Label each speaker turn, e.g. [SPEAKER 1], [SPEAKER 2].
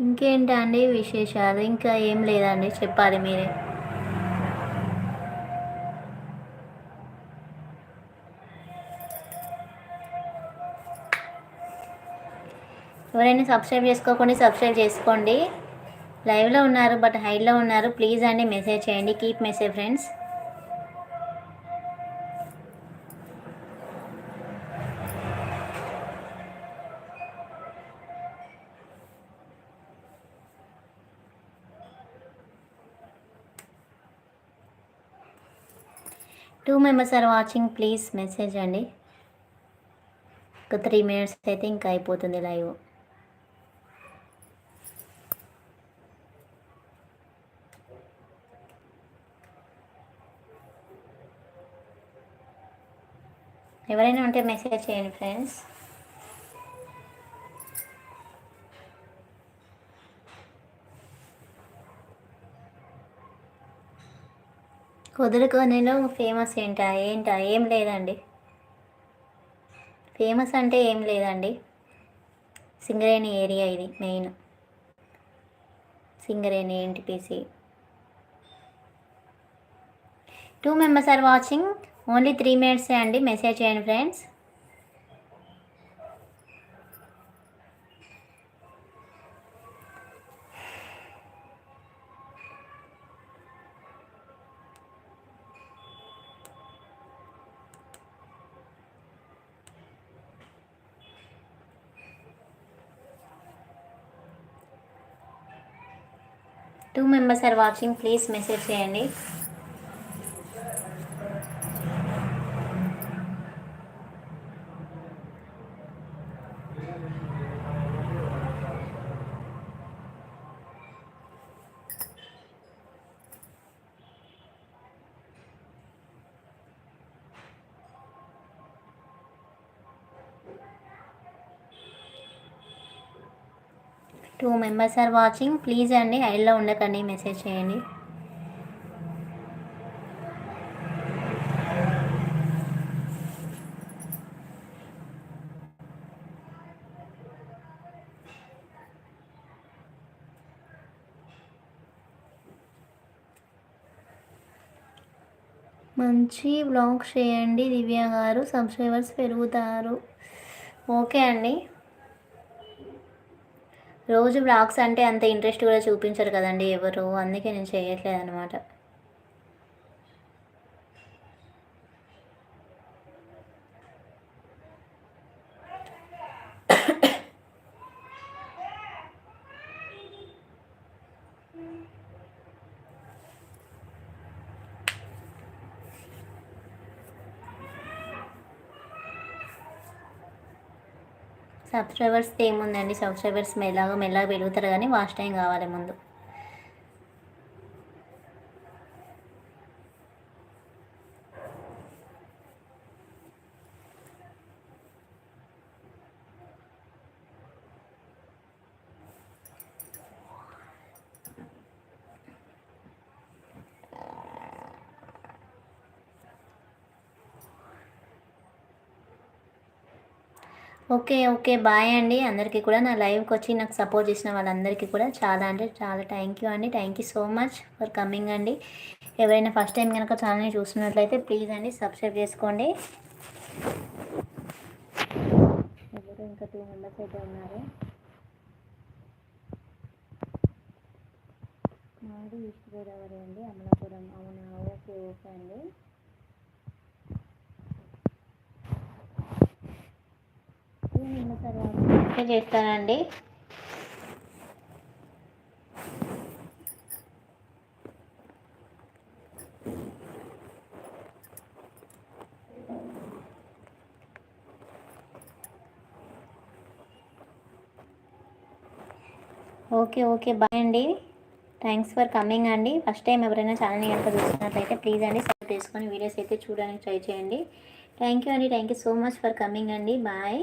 [SPEAKER 1] ఇంకేంటండి విశేషాలు? ఇంకా ఏం లేదండి, చెప్పాలి మీరే. ఎవరైనా సబ్స్క్రైబ్ చేసుకోకుండా సబ్స్క్రైబ్ చేసుకోండి. లైవ్లో ఉన్నారు బట్ హైడ్లో ఉన్నారు, ప్లీజ్ అండి మెసేజ్ చేయండి. Keep message friends. Two members are watching, please message అండి. ఒక 3 minutes అయితే ఇంకా అయిపోతుంది లైవ్. ఎవరైనా ఉంటే మెసేజ్ చేయండి ఫ్రెండ్స్. కుదురుకొనిలో ఫేమస్ ఏంటా? ఏం లేదండి. ఫేమస్ అంటే ఏం లేదండి. సింగరేణి ఏరియా ఇది main. Singareni NTPC. 2 members are watching, only 3 minutes అండి. మెసేజ్ చేయండి friends. Two members are watching, please message చేయండి. Two members are watching, please అండి హైడ్లో ఉండకండి, మెసేజ్ చేయండి. మంచి బ్లాగ్ చేయండి దివ్య గారు, సబ్స్క్రైబర్స్ పెరుగుతారు. ఓకే అండి. రోజు బ్లాగ్స్ అంటే అంత ఇంట్రెస్ట్ కూడా చూపించరు కదండి ఎవరు, అందుకే నేను చేయట్లేదు అనమాట. సబ్స్క్రైబర్స్ ఏముందండి, సబ్స్క్రైబర్స్ మెల్లగా పెరుగుతారు కానీ వాచ్ టైం కావాలి ముందు. ఓకే బాయ్ అండి అందరికీ కూడా. నా లైవ్కి వచ్చి నాకు సపోర్ట్ చేసిన వాళ్ళందరికీ కూడా చాలా అంటే చాలా థ్యాంక్ యూ అండి. Thank you so much for coming అండి. ఎవరైనా ఫస్ట్ టైం కనుక ఛానల్ని చూస్తున్నట్లయితే ప్లీజ్ అండి సబ్స్క్రైబ్ చేసుకోండి. ఎవరు ఇంకా 2 members అయితే ఉన్నారు. మాది ఈస్ట్ గోదావరి అండి, అమలాపురం. అవునా, ఓకే అండి. చేస్తానండి. ఓకే బాయ్ అండి. థ్యాంక్స్ ఫర్ కమింగ్ అండి. ఫస్ట్ టైం ఎవరైనా ఛానల్ని కనుక చూస్తున్నట్లయితే ప్లీజ్ అండి సబ్స్క్రైబ్ చేసుకొని వీడియోస్ అయితే చూడడానికి ట్రై చేయండి. థ్యాంక్ యూ అండి. Thank you so much for coming అండి. బాయ్.